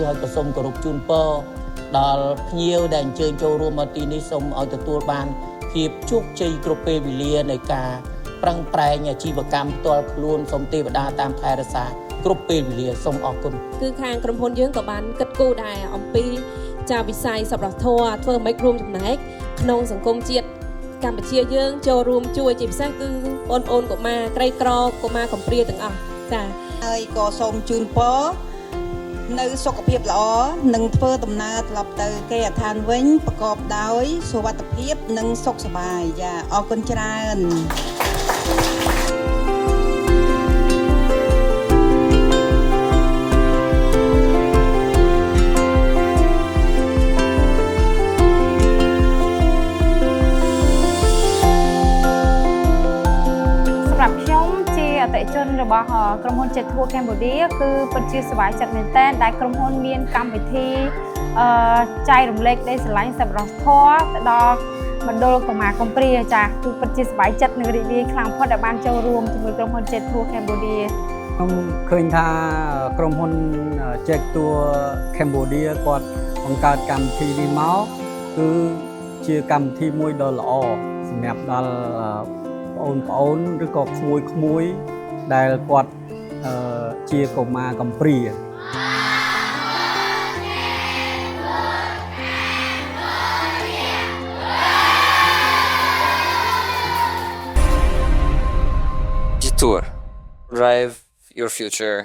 ហើយក៏សូមគោរពជូនពរដល់ភ្ញៀវដែលអញ្ជើញចូលរួមមកទីនេះសូមឲ្យទទួលបានភាពជោគជ័យគ្រប់ពេលវេលានៃការប្រឹងប្រែងអាជីវកម្មផ្ទាល់ខ្លួនសូមទេវតាតាមថែរក្សាគ្រប់ពេលវេលាសូមអរគុណគឺខាងក្រុមហ៊ុនយើងក៏បានគិតគូរដែរអំពីចាវិស័យសប្បុរសធម៌ធ្វើឲ្យរួមចំណែកក្នុងសង្គមជាតិកម្ពុជាយើងចូលរួមជួយជាពិសេសគឺបងប្អូនកុមារក្រីក្រកុមារកំព្រាទាំងអស់ចាហើយក៏សូមជូនពរនៅសុខភាពល្អនិងធ្វើដំណើរត្រឡប់ទៅគេអឋានវិញប្រកបដោយសុវត្ថិភាពនិងសុខសប្បាយចាអរគុណច្រើន អតិជនរបស់ក្រុមហ៊ុន Jet Tour Cambodia គឺពិតជាសប្បាយចិត្តមែនទែនដែលក្រុមហ៊ុនមានកម្មវិធីចែករំលែកដីស្រឡាញ់សប្បុរសធម៌ទៅដល់មណ្ឌលកុមារកំព្រាចា៎គឺពិតជាសប្បាយចិត្តនិងរីករាយខ្លាំងបំផុតដែលបានចូលរួមជាមួយក្រុមហ៊ុន Jet Tour Cambodia ខ្ញុំឃើញថាក្រុមហ៊ុន Jet Tour Cambodia គាត់បង្កើតកម្មវិធីនេះមកគឺជាកម្មវិធីមួយដ៏ល្អសម្រាប់ដល់បងប្អូនឬក៏ក្មួយៗដែលគាត់ជាកុមារកំព្រា Jet Tour, drive your future.